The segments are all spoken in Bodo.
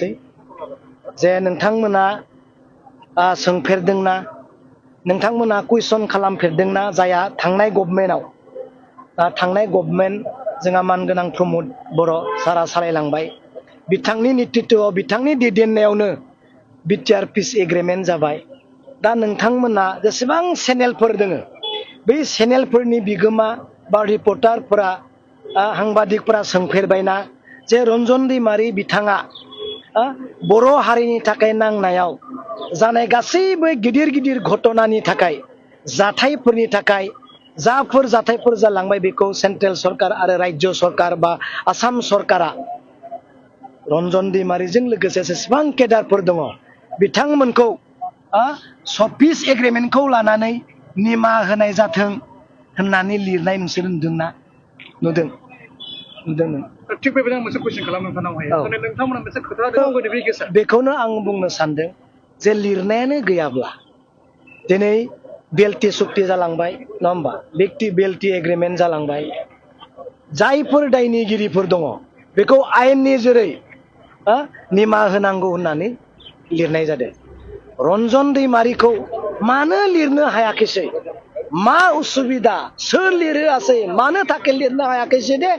बुंनोसै जे नोंथांमोना सोंफेरदोंना नोंथांमोना कुइसन खालामफेरदोंना जाया थांनाय गभर्नमेन्ट जोंहा मानगोनां प्रमद बर' सारा सालायलांबाय बिथांनि नेतृत्वआव बिथांनि दैदेननायावनो बिटिआर पिस एग्रिमेन्ट जाबाय दा नोंथांमोना जेसेबां चेनेलफोर दोङो बै चेनेलफोरनि बिगोमा बा रिपर्टारफोरा साংবাদিকफोरा सोंफेरबायना जे रन्जन दैमारि बिथाङा बर' हारिनि थाखाय नांनायाव जानाय गासैबो गिदिर गिदिर घटनानि थाखाय जाथायफोरनि थाखाय जाफोर जाथायफोर जालांबाय बेखौ सेन्ट्रेल सरकार आरो राज्य सरकार बा आसाम सरकारा रन्जन दैमारिजों लोगोसे जेसेबां केडारफोर दङ बिथांमोनखौ पिस एग्रिमेन्टखौ लानानै निमाहा होनाय जाथों होननानै लिरनाय नोंसोर नुदों थिग बेबायदिनो आं मोनसे कुइसन खालामनो नोंथांनावहाय नोंथांमोना मोनसे खोथा दङ बे गेजेराव बेखौनो आं बुंनो सानदों जे लिरनायानो गैयाब्ला दिनै बेल्टि सुक्ति जालांबाय नङा होमबा बेल्टि एग्रिमेन्ट जालांबाय जायफोर दायनिगिरिफोर दङ बेखौ आयेननि जेरै निमाहा होनांगौ होननानै लिरनाय जादों रन्जन दैमारिखौ मानो लिरनो हायाखैसै मा उसुबिदा सोर लिरहोआसै मानो थाखाय लिरनो हायाखैसै दे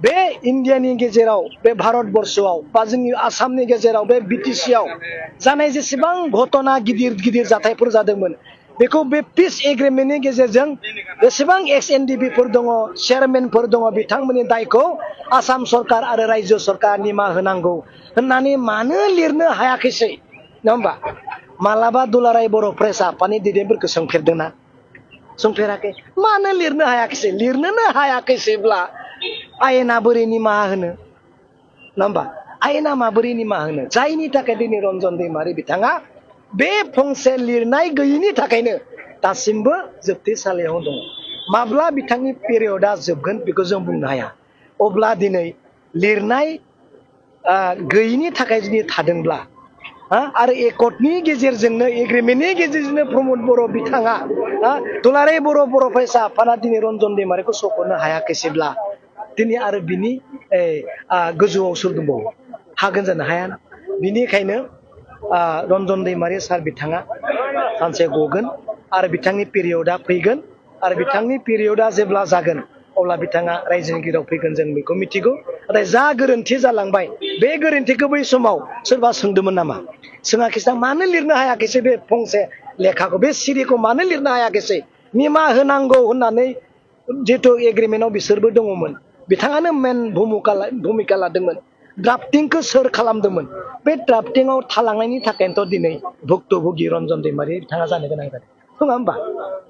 बे इन्डियानि गेजेराव बे भारतबर्षआव बा जोंनि आसामनि गेजेराव बे बिटिसिआव जानाय जेसेबां घटना गिदिर गिदिर जाथायफोर जादोंमोन बेखौ बे पिस एग्रिमेन्टनि गेजेरजों जेसेबां एक्स-एनडिपिफोर दङ चेयारमेनफोर दङ बिथांमोननि दायखौ आसाम सरकार आरो राज्य सरकार निमाहा होनांगौ होननानै मानो लिरनो हायाखैसै नङा होमबा मालाबा दुलाराय बर' प्रेस आफादनि दैदेनगिरिफोरखौ सोंफेरदोंना सोंफेराखै मानो लिरनो हायाखैसै लिरनोनो हायाखैसैब्ला आयेना बोरै निमाहा होनो नङा होमबा आयेना माबोरै निमाहा होनो जायनि थाखाय दिनै रन्जन दैमारि बिथाङा बे फंसे लिरनाय गैयिनि थाखायनो दासिमबो जोबथेसालियाव दङ माब्ला बिथांनि पिरियडआ जोबगोन बेखौ जों बुंनो हाया अब्ला दिनै लिरनाय गैयिनि थाखाय जुदि थादोंब्ला आरो एकर्डनि गेजेरजोंनो एग्रिमेन्टनि गेजेरजोंनो प्रमद बर' बिथाङा दुलाराय बर' फरायसा आफादा दिनै रन्जन दैमारिखौ सख'नो हायाखैसैब्ला दिनै आरो बिनि गोजौआव सोर दंबावो हागोन जानो हाया बिनिखायनो रन्जन दैमारि सार बिथाङा सानसे गगोन आरो बिथांनि पिरियडआ फैगोन आरो बिथांनि पिरियडआ जेब्ला जागोन अब्ला बिथाङा रायजोनि गिराव फैगोन जों बेखौ मिथिगौ नाथाय जा गोरोन्थि जालांबाय बे गोरोन्थिखौ बै समाव सोरबा सोंदोंमोन नामा सोङाखैसै मानो लिरनो हायाखैसै बे फंसे लेखाखौ बे सिरिखौ मानो लिरनो हायाखैसै निमाहा होनांगौ होननानै जिहेतु एग्रिमेन्टआव बिसोरबो दङमोन बिथाङानो मेन भूमिका लादोंमोन ड्राफ्टिंखौ सोर खालामदोंमोन बे ड्राफ्टिंआव थालांनायनि थाखायनोथ' दिनै भुक्तभोगि रन्जन दैमारि बिथाङा जानो गोनां जादों नङा होमबा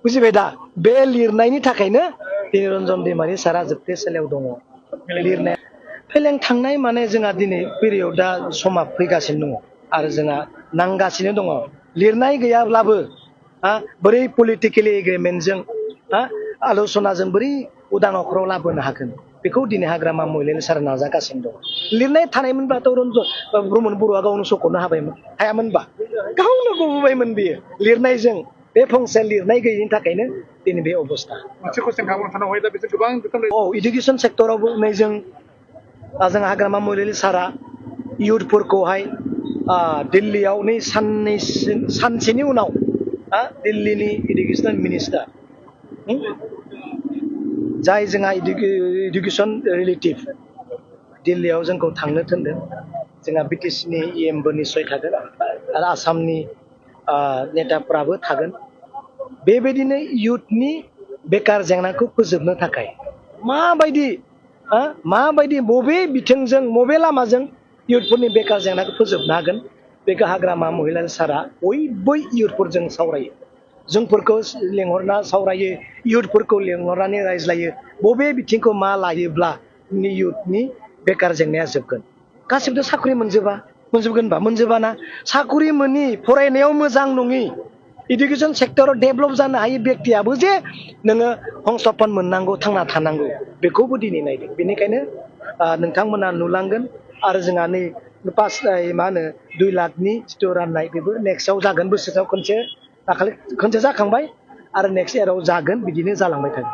बुजिबाय दा बे लिरनायनि थाखायनो दिनै रन्जन दैमारि सारा जोबथेसालियाव दङ लिरनाया फेलें थांनाय माने जोंहा दिनै पिरियडआ समा फैगासिनो दङ आरो जोंहा नांगासिनो दङ लिरनाय गैयाब्लाबो बोरै पलिटिकेलि एग्रिमेन्टजों आल'सनाजों बोरै उदां अख्राव लाबोनो हागोन बेखौ दिनै हाग्रामा महिलारि सारा नाजागासिनो दङ लिरनाय थानायमोनब्लाथ' प्रमद बर'आ गावनो सख'नो हायामोनबा गावनो गबोबायमोन बियो लिरनायजों बे फंसे लिरनाय गैयिनि थाखायनो दिनै बे अबस्था मोनसे कुइसन खालामनो दा बिसोर गोबां इडुकेसन सेक्टरावबो नै जों हाग्रामा महिलारि सारा इयुथफोरखौहाय दिल्लीयाव नै सानसेनि उनाव दिल्लीनि इडुकेसन मिनिस्टार जाय जोंहा इडुकेसन रिलेटिभ दिल्लीयाव जोंखौ थांनो थिनदों जोंहा बिटिसिनि इएमबो निस्सय थागोन आरो आसामनि नेताफ्राबो थागोन बेबायदिनो इयुथनि बेकार जेंनाखौ फोजोबनो थाखाय माबायदि बबे बिथिंजों बबे लामाजों इयुथफोरनि बेकार जेंनाखौ फोजोबनो हागोन बेखौ हाग्रामा महिलारि सारा बयबो इयुथफोरजों सावरायो जोंफोरखौ लेंहरना सावरायो इयुथफोरखौ लेंहरनानै रायज्लायो बबे बिथिंखौ मा लायोब्ला इयुथनि बेकार जेंनाया जोबगोन गासिबो साख्रि मोनजोबगोनबा मोनजोबाना साख्रि मोनि फरायनायाव मोजां नङि इडुकेसन सेक्टराव डेभेलप जानो हायि व्यक्तियाबो जे नोङो संस्थापन मोननांगौ थांना थानांगौ बेखौबो दिनै नायदों बेनिखायनो नोंथांमोना नुलांगोन आरो जोंहा नै 2 लाखनि जिथु राननाय बेबो नेक्स्टआव जागोन बोसोराव खनसे जाखांबाय आरो नेक्स्ट इयाराव जागोन बिदिनो जालांबाय थागोन